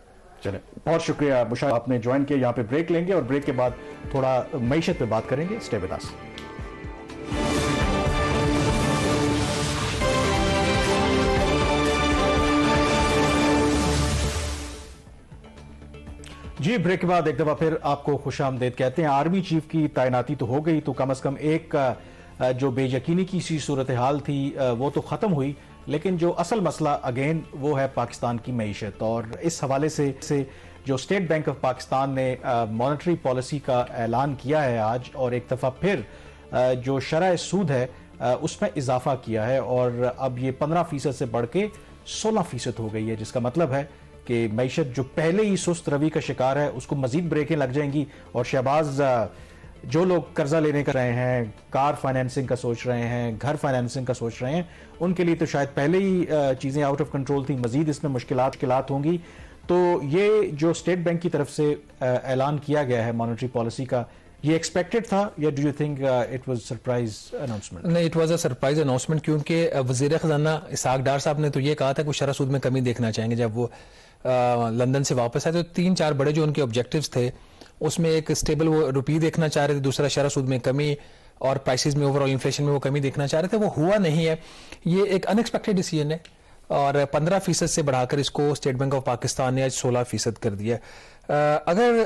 چلیں, بہت شکریہ مشاہد, آپ نے جوائن کیا. یہاں پہ بریک لیں گے اور بریک کے بعد تھوڑا معیشت پہ بات کریں گے. Stay with us. جی, بریک کے بعد ایک دفعہ پھر آپ کو خوش آمدید کہتے ہیں. آرمی چیف کی تعیناتی تو ہو گئی, تو کم از کم ایک جو بے یقینی کی سی صورتحال تھی وہ تو ختم ہوئی, لیکن جو اصل مسئلہ اگین وہ ہے پاکستان کی معیشت. اور اس حوالے سے جو اسٹیٹ بینک آف پاکستان نے مانیٹری پالیسی کا اعلان کیا ہے آج, اور ایک دفعہ پھر جو شرح سود ہے اس میں اضافہ کیا ہے, اور اب یہ 15% سے بڑھ کے 16% ہو گئی ہے, جس کا مطلب ہے کہ معیشت جو پہلے ہی سست روی کا شکار ہے اس کو مزید بریکیں لگ جائیں گی. اور شہباز, جو لوگ قرضہ لینے کا رہے ہیں, کار فائنینسنگ کا سوچ رہے ہیں, گھر فائنینسنگ کا سوچ رہے ہیں, ان کے لیے تو شاید پہلے ہی چیزیں آؤٹ آف کنٹرول تھیں, مزید اس میں مشکلات ہوں گی. تو یہ جو اسٹیٹ بینک کی طرف سے اعلان کیا گیا ہے مانیٹری پالیسی کا, یہ ایکسپیکٹڈ تھا یا do you think it was surprise announcement? نہیں, it was a surprise announcement, کیونکہ وزیر خزانہ اسحاق ڈار صاحب نے تو یہ کہا تھا کہ شرح سود میں کمی دیکھنا چاہیں گے. جب وہ لندن سے واپس آئے تو 3-4 بڑے جو ان کے آبجیکٹیوز تھے اس میں ایک اسٹیبل وہ روپی دیکھنا چاہ رہے تھے, دوسرا شرح سود میں کمی, اور پرائسز میں اوور آل انفلیشن میں وہ کمی دیکھنا چاہ رہے تھے. وہ ہوا نہیں ہے. یہ ایک ان ایکسپیکٹڈ ڈیسیژن ہے, اور 15% سے بڑھا کر اس کو اسٹیٹ بینک آف پاکستان نے آج 16% کر دیا. اگر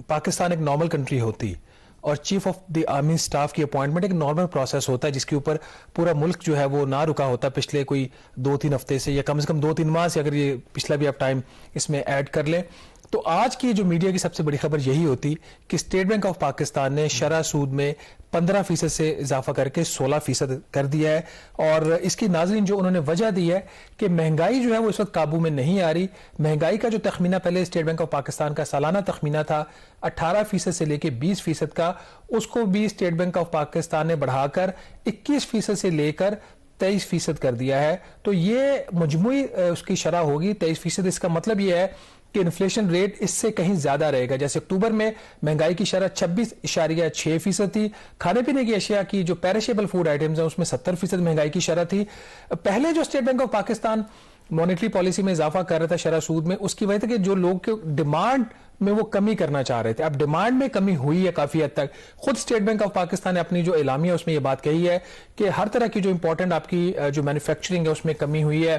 پاکستان ایک نارمل کنٹری ہوتی اور chief of the army staff کی اپوائنٹمنٹ ایک نارمل پروسیس ہوتا ہے جس کے اوپر پورا ملک جو ہے وہ نہ رکا ہوتا پچھلے کوئی 2-3 ہفتے سے, یا کم سے کم 2-3 ماہ سے, اگر یہ پچھلا بھی آپ ٹائم اس میں ایڈ کر لیں, تو آج کی جو میڈیا کی سب سے بڑی خبر یہی ہوتی کہ اسٹیٹ بینک آف پاکستان نے شرح سود میں 15% سے اضافہ کر کے 16% کر دیا ہے. اور اس کی ناظرین جو انہوں نے وجہ دی ہے کہ مہنگائی جو ہے وہ اس وقت قابو میں نہیں آ رہی. مہنگائی کا جو تخمینہ پہلے اسٹیٹ بینک آف پاکستان کا سالانہ تخمینہ تھا 18% سے لے کے 20% کا, اس کو بھی اسٹیٹ بینک آف پاکستان نے بڑھا کر 21% سے لے کر 23% کر دیا ہے. تو یہ مجموعی اس کی شرح ہوگی 23%. اس کا مطلب یہ ہے کہ انفلیشن ریٹ اس سے کہیں زیادہ رہے گا. جیسے اکتوبر میں مہنگائی کی شرح 26.6% تھی, کھانے پینے کی اشیاء کی جو پیرشیبل فوڈ آئٹمز ہیں اس میں 70% مہنگائی کی شرح تھی. پہلے جو state bank of Pakistan monetary policy میں اضافہ کر رہا تھا شرح سود میں, اس کی وجہ تھی کہ جو لوگ کے ڈیمانڈ میں وہ کمی کرنا چاہ رہے تھے. اب ڈیمانڈ میں کمی ہوئی ہے کافی حد تک. خود اسٹیٹ بینک آف پاکستان نے اپنی جو اعلامیہ اس میں یہ بات کہی ہے کہ ہر طرح کی جو امپورٹنٹ آپ کی جو مینوفیکچرنگ ہے اس میں کمی ہوئی ہے,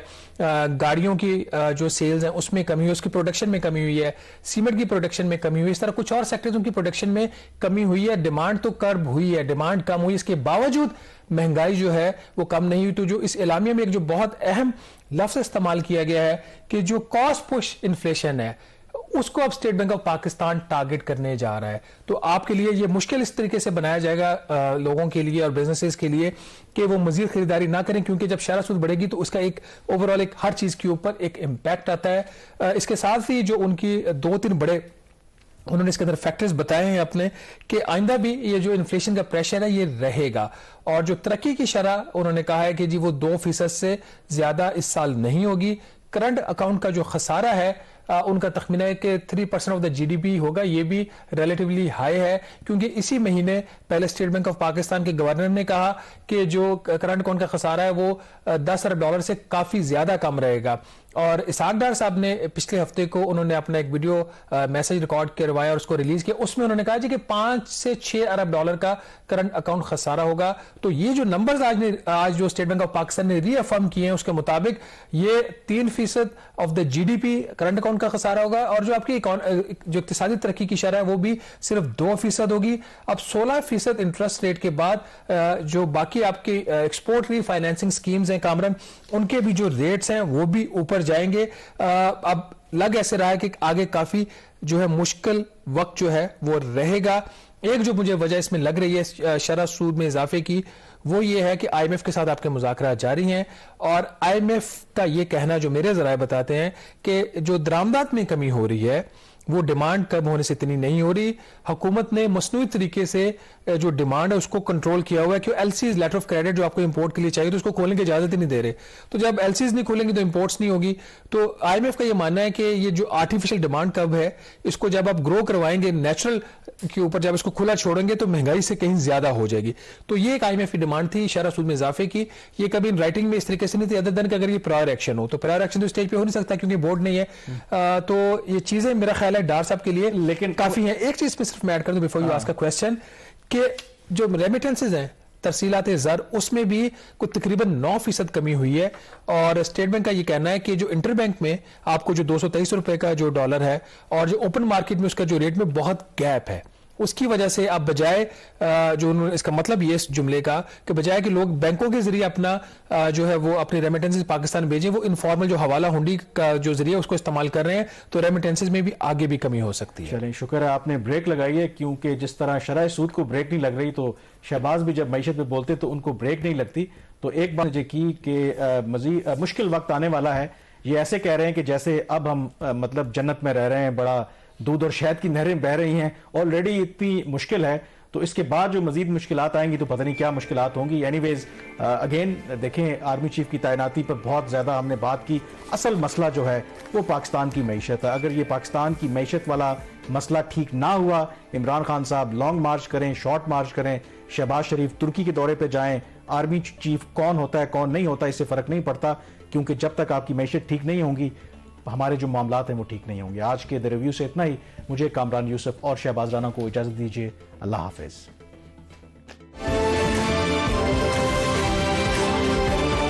گاڑیوں کی جو سیلز ہیں اس میں کمی ہوئی, اس کی پروڈکشن میں کمی ہوئی ہے, سیمنٹ کی پروڈکشن میں کمی ہوئی, اس طرح کچھ اور سیکٹرز کی پروڈکشن میں کمی ہوئی ہے. ڈیمانڈ تو کرب ہوئی ہے, ڈیمانڈ کم ہوئی, اس کے باوجود مہنگائی جو ہے وہ کم نہیں ہوئی. تو جو اس اعلامیہ میں ایک جو بہت اہم لفظ استعمال کیا گیا ہے کہ جو کاسٹ پش انفلیشن ہے اس کو اب state bank of Pakistan target کرنے جا رہا ہے. تو آپ کے لیے یہ مشکل اس طریقے سے بنایا جائے گا لوگوں کے لیے اور بزنسز کے لیے کہ وہ مزید خریداری نہ کریں, کیونکہ جب شرح سود بڑھے گی تو اس کا ایک اوور آل ایک ہر چیز کے اوپر ایک امپیکٹ آتا ہے. اس کے ساتھ ہی جو ان کی 2-3 بڑے انہوں نے اس کے اندر فیکٹرز بتائے ہیں اپنے کہ آئندہ بھی یہ جو انفلیشن کا پریشر ہے یہ رہے گا، اور جو ترقی کی شرح انہوں نے کہا ہے کہ جی وہ 2% سے زیادہ اس سال نہیں ہوگی۔ کرنٹ اکاؤنٹ کا جو خسارہ ہے ان کا تخمینہ ہے کہ 3% آف دا جی ڈی پی ہوگا، یہ بھی ریلیٹیولی ہائی ہے، کیونکہ اسی مہینے پہلے اسٹیٹ بینک آف پاکستان کے گورنر نے کہا کہ جو کرنٹ اکاؤنٹ کا خسارہ ہے وہ $10 ارب سے کافی زیادہ کم رہے گا۔ اور اسحاق ڈار صاحب نے پچھلے ہفتے کو انہوں نے اپنا ایک ویڈیو میسج ریکارڈ کروایا اور اس کو ریلیز کیا، اس میں انہوں نے کہا جی کہ $5 سے 6 ارب کا کرنٹ اکاؤنٹ خسارہ ہوگا۔ تو یہ جو نمبرز آج جو اسٹیٹ بینک آف پاکستان نے ری افرم کیے ہیں اس کے مطابق یہ 3% of the G D P current account کا خسارہ ہوگا، اور جو آپ کی جو اقتصادی ترقی کی شرح ہے وہ بھی صرف 2% ہوگی۔ اب 16% انٹرسٹ ریٹ کے بعد جو باقی آپ کی ایکسپورٹ ری فائنینسنگ سکیمز ہیں کامران، ان کے بھی جو ریٹس ہیں وہ بھی اوپر جائیں گے۔ اب لگ ایسے رہا ہے کہ آگے کافی جو ہے مشکل وقت جو ہے وہ رہے گا۔ ایک جو مجھے وجہ اس میں لگ رہی ہے شرح سود میں اضافے کی، وہ یہ ہے کہ آئی ایم ایف کے ساتھ آپ کے مذاکرات جاری ہیں، اور آئی ایم ایف کا یہ کہنا جو میرے ذرائع بتاتے ہیں کہ جو درآمدات میں کمی ہو رہی ہے وہ ڈیمانڈ کم ہونے سے اتنی نہیں ہو رہی۔ حکومت نے مصنوعی طریقے سے جو ڈیمانڈ ہے اس کو کنٹرول کیا ہوا ہے کہ L Cs letter of credit جو آپ کو امپورٹ کے لیے چاہیے تو اس کو کھولنے کی اجازت ہی نہیں دے رہے، تو جب ایل سیز نہیں کھولیں گے تو امپورٹس نہیں ہوگی۔ تو آئی ایم ایف کا یہ ماننا ہے کہ یہ جو آرٹیفیشل ڈیمانڈ کب ہے، اس کو جب آپ گرو کروائیں گے نیچرل کے اوپر، جب اس کو کھلا چھوڑیں گے تو مہنگائی سے کہیں زیادہ ہو جائے گی۔ تو یہ ایک آئی ایم ایف کی ڈیمانڈ تھی شرح سود میں اضافے کی۔ یہ کبھی رائٹنگ میں اس طریقے سے نہیں تھی ادر دین کہ اگر یہ پرائر ایکشن ہو، تو پرائر ایکشن تو اسٹیج پہ ہو نہیں سکتا کیونکہ بورڈ نہیں ہے۔ تو یہ چیزیں میرا خیال ہے ڈار صاحب کے لیے لیکن کافی ہیں۔ ایک چیز پہ صرف میں ایڈ کر دوں before you ask a question, کہ جو ریمیٹنسز ہیں ترسیلات زر اس میں بھی کوئی تقریباً 9% کمی ہوئی ہے، اور اسٹیٹ بینک کا یہ کہنا ہے کہ جو انٹر بینک میں آپ کو جو $223 کا جو ڈالر ہے اور جو اوپن مارکیٹ میں اس کا جو ریٹ میں بہت گیپ ہے، اس کی وجہ سے آپ بجائے جو انہوں نے اس کا مطلب یہ اس جملے کا کہ بجائے کہ لوگ بینکوں کے ذریعے اپنا جو ہے وہ اپنی ریمیٹنسز پاکستان بھیجیں، وہ انفارمل جو حوالہ ہنڈی کا جو ذریعہ اس کو استعمال کر رہے ہیں، تو ریمیٹنسز میں بھی آگے بھی کمی ہو سکتی ہے۔ چلیں شکر ہے آپ نے بریک لگائی ہے، کیونکہ جس طرح شرح سود کو بریک نہیں لگ رہی تو شہباز بھی جب معیشت پہ بولتے تو ان کو بریک نہیں لگتی۔ تو ایک بات مجھے کی کہ مزید مشکل وقت آنے والا ہے، یہ ایسے کہہ رہے ہیں کہ جیسے اب ہم مطلب جنت میں رہ رہے ہیں، بڑا دودھ اور شہد کی نہریں بہہ رہی ہیں، آلریڈی اتنی مشکل ہے، تو اس کے بعد جو مزید مشکلات آئیں گی تو پتہ نہیں کیا مشکلات ہوں گی۔ اینی ویز اگین دیکھیں آرمی چیف کی تعیناتی پر بہت زیادہ ہم نے بات کی، اصل مسئلہ جو ہے وہ پاکستان کی معیشت ہے۔ اگر یہ پاکستان کی معیشت والا مسئلہ ٹھیک نہ ہوا، عمران خان صاحب لانگ مارچ کریں، شارٹ مارچ کریں، شہباز شریف ترکی کے دورے پہ جائیں، آرمی چیف کون ہوتا ہے کون نہیں ہوتا اس سے فرق نہیں پڑتا، کیونکہ جب تک آپ کی معیشت ٹھیک نہیں ہوں گی ہمارے جو معاملات ہیں وہ ٹھیک نہیں ہوں گے۔ آج کے دی ریویو سے اتنا ہی، مجھے کامران یوسف اور شہباز رانا کو اجازت دیجیے، اللہ حافظ۔